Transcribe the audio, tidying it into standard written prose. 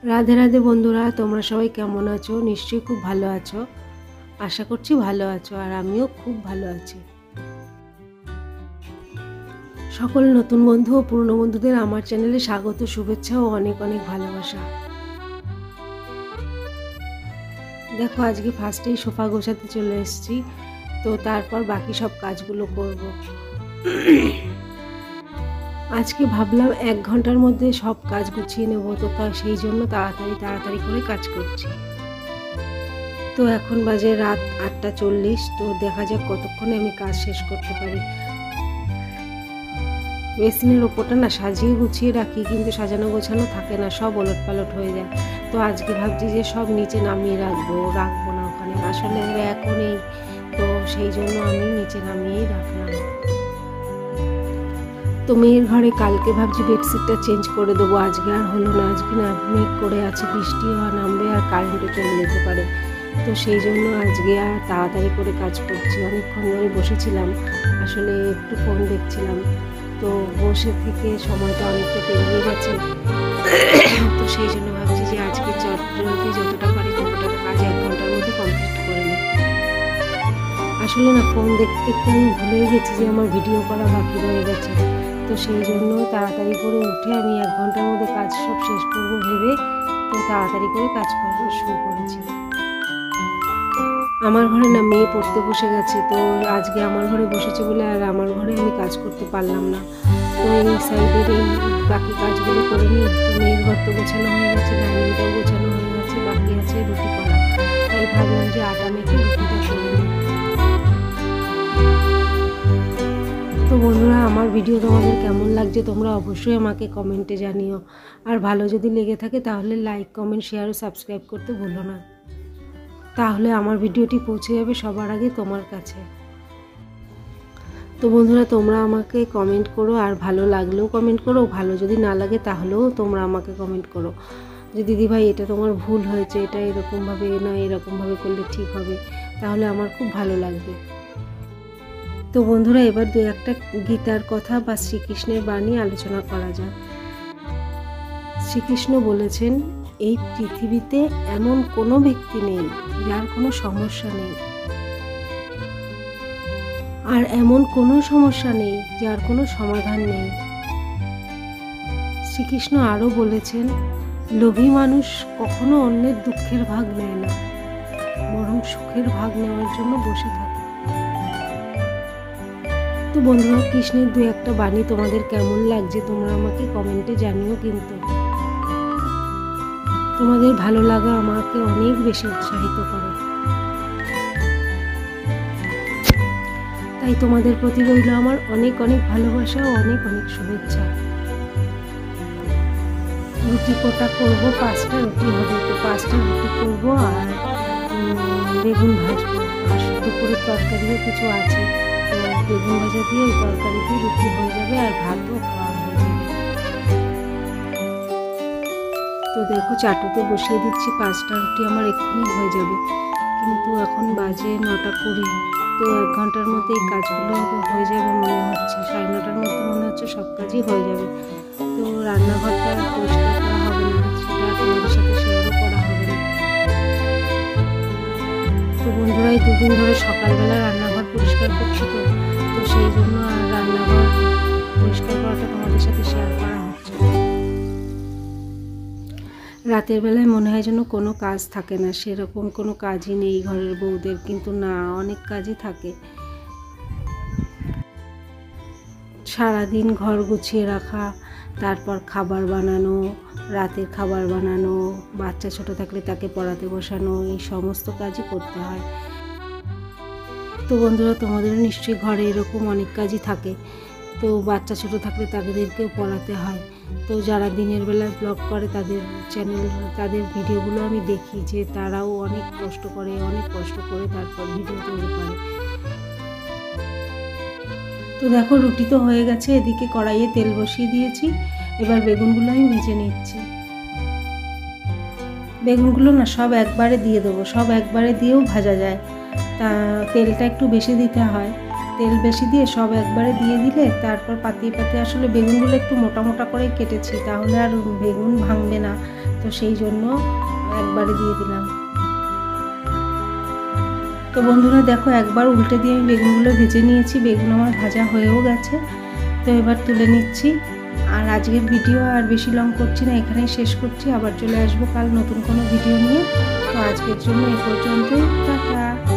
রাধে রাধে বন্ধুরা, তোমরা সবাই কেমন আছো? নিশ্চয়ই খুব ভালো আছো। আশা করছি ভালো আছো, আর আমিও খুব ভালো আছি। সকল নতুন বন্ধু ও পুরনো বন্ধুদের আমার চ্যানেলে স্বাগত, শুভেচ্ছা ও অনেক অনেক ভালোবাসা। দেখো, আজকে ফার্স্টেই সোফা গোছাতে চলে এসেছি, তো তারপর বাকি সব কাজগুলো করব। আজকে ভাবলাম 1 ঘন্টার মধ্যে সব কাজ গুছিয়ে নেবো, তো সেই জন্য তাড়াতাড়ি করে কাজ করছি। তো এখন বাজে রাত 8:40, তো দেখা যাক কতক্ষণে আমি কাজ শেষ করতে পারি। বেসিনের ওপরটা না সাজিয়ে গুছিয়ে রাখি, কিন্তু সাজানো গোছানো থাকে না, সব ওলটপালট হয়ে যায়। তো আজকে ভাবছি যে সব নিচে নামিয়ে রাখবো না ওখানে, আসলে র্যাকও নেই, তো সেই জন্য আমি নিচে নামিয়েই রাখলাম। তো মেয়ের ঘরে কালকে ভাবছি বেডশিটটা চেঞ্জ করে দেবো, আজকে আর হলো না। আজকে না মেঘ করে আছে, বৃষ্টিও নামবে আর কারেন্টও চলে যেতে পারে, তো সেই জন্য আজকে আর তাড়াতাড়ি করে কাজ করছি। অনেকক্ষণ ধরে বসেছিলাম, আসলে একটু ফোন দেখছিলাম, তো বসে থেকে সময়টা অনেকটা পেরিয়ে গেছে। তো সেই জন্য ভাবছি যে আজকে জলদি যতটা পারি ততটা কাজ 1 ঘন্টার মধ্যে কমপ্লিট করে নিই। আসলে না ফোন দেখতে দেখতে আমি ভুলেই গেছি যে আমার ভিডিও করা বাকি রয়ে গেছে, তো সেই জন্য তাড়াতাড়ি করে উঠে আমি 1 ঘন্টার মধ্যে কাজ সব শেষ করবো ভেবে তো তাড়াতাড়ি করে কাজ করা শুরু করেছি। আমার ঘরে না মেয়ে পড়তে বসে গেছে, তো আজকে আমার ঘরে বসেছে বলে আর আমার ঘরে আমি কাজ করতে পারলাম না। তো এই সাইডের এই বাকি কাজগুলো করে নিই। মেয়ের ঘর তো গোছানো হয়ে গেছে, ডাইনিংটাও গোছানো হয়ে গেছে, বাকি আছে রুটি করা। তাই ভাবলাম যে আটা মেখে রুটিটা করে নিই। তো বন্ধুরা, আমার ভিডিও তোমাদের কেমন লাগছে তোমরা অবশ্যই আমাকে কমেন্টে জানিও, আর ভালো যদি লেগে থাকে তাহলে লাইক, কমেন্ট, শেয়ার ও সাবস্ক্রাইব করতে ভুলো না, তাহলে আমার ভিডিওটি পৌঁছে যাবে সবার আগে তোমার কাছে। তো বন্ধুরা, তোমরা আমাকে কমেন্ট করো, আর ভালো লাগলেও কমেন্ট করো, ভালো যদি না লাগে তাহলেও তোমরা আমাকে কমেন্ট করো যে দিদিভাই এটা তোমার ভুল হয়েছে, এটা এরকমভাবে না এরকমভাবে করলে ঠিক হবে, তাহলে আমার খুব ভালো লাগবে। তো বন্ধুরা, এবার 2-1টা গীতার কথা বা শ্রীকৃষ্ণের বাণী আলোচনা করা যাক। শ্রীকৃষ্ণ বলেছেন, এই পৃথিবীতে এমন কোনো ব্যক্তি নেই যার কোনো সমস্যা নেই, আর এমন কোনো সমস্যা নেই যার কোনো সমাধান নেই। শ্রীকৃষ্ণ আরও বলেছেন, লোভী মানুষ কখনো অন্যের দুঃখের ভাগ নেয় না, বরং সুখের ভাগ নেওয়ার জন্য বসে থাকে। তো বন্ধুরা, কৃষ্ণের 2-1টা বাণী তোমাদের কেমন লাগছে তোমরা আমাকে কমেন্টে জানিও, কিন্তু তোমাদের ভালো লাগা আমাকে অনেক বেশি উৎসাহিত করে। তাই তোমাদের প্রতি রইল আমার অনেক অনেক ভালোবাসা ও অনেক অনেক শুভেচ্ছা। রুটি কোটা করবো, 5টা রুটি হবে, তো 5টা রুটি করবো আর বেগুন ভাজবো, আর দুপুরের তরকারিও কিছু আছে, তো বেগুন ভাজা দিয়ে ওই তরকারি দিয়ে রুটি হয়ে যাবে, আর ভাতও খাওয়া হয়ে যাবে। তো দেখো, চাটুতে বসিয়ে দিচ্ছি, 5টা রুটি আমার এক্ষুনি হয়ে যাবে, কিন্তু এখন বাজে 9:20, তো 1 ঘন্টার মধ্যে এই কাজগুলো হয়ে যাবে মনে হচ্ছে, 9:30টার মধ্যে মনে হচ্ছে সব কাজই হয়ে যাবে। তো রান্নাঘরটা পরিষ্কার করা হবে না, সেটা তোমাদের সাথে শেয়ারও করা হবে না। তো বন্ধুরা, এই 2 দিন ধরে সকালবেলা রান্নাঘর পরিষ্কার করছি, তো সেই জন্য আর রান্নাঘর পরিষ্কার করাটা তোমাদের সাথে শেয়ার করা হচ্ছে। রাতের বেলায় মনে হয় যেন কোনো কাজ থাকে না, সেরকম কোনো কাজই নেই ঘরের বউদের, কিন্তু না, অনেক কাজই থাকে। সারাদিন ঘর গুছিয়ে রাখা, তারপর খাবার বানানো, রাতের খাবার বানানো, বাচ্চা ছোট থাকলে তাকে পড়াতে বসানো, এই সমস্ত কাজই করতে হয়। তো বন্ধুরা, তোমাদেরও নিশ্চয়ই ঘরে এরকম অনেক কাজই থাকে, তো বাচ্চা ছোট থাকলে তাদেরকেও পড়াতে হয়। তো যারা দিনের বেলায় ব্লগ করে তাদের চ্যানেল, তাদের ভিডিওগুলো আমি দেখি যে তারাও অনেক কষ্ট করে তারপর ভিডিও তৈরি করে। তো দেখো, রুটি তো হয়ে গেছে, এদিকে কড়াইয়ে তেল বসিয়ে দিয়েছি, এবার বেগুনগুলো আমি ভেজে নিচ্ছি। বেগুনগুলো না সব একবারে দিয়ে দেবো, সব একবারে দিয়েও ভাজা যায়, তা তেলটা একটু বেশি দিতে হয়, তেল বেশি দিয়ে সব একবারে দিয়ে দিলে তারপর পাতিয়ে পাতিয়ে, আসলে বেগুনগুলো একটু মোটা মোটা করে কেটেছি, তাহলে আর বেগুন ভাঙবে না, তো সেই জন্য একবারে দিয়ে দিলাম। তো বন্ধুরা দেখো, একবার উল্টে দিয়ে আমি বেগুনগুলো ভেজে নিয়েছি, বেগুন আমার ভাজা হয়েও গেছে। তো এবার তুলে নিচ্ছি। আর আজকের ভিডিও আর বেশি লং করছি না, এখানেই শেষ করছি। আবার চলে আসবো কাল নতুন কোনো ভিডিও নিয়ে। তো আজকের জন্য এই পর্যন্তই, টাটা।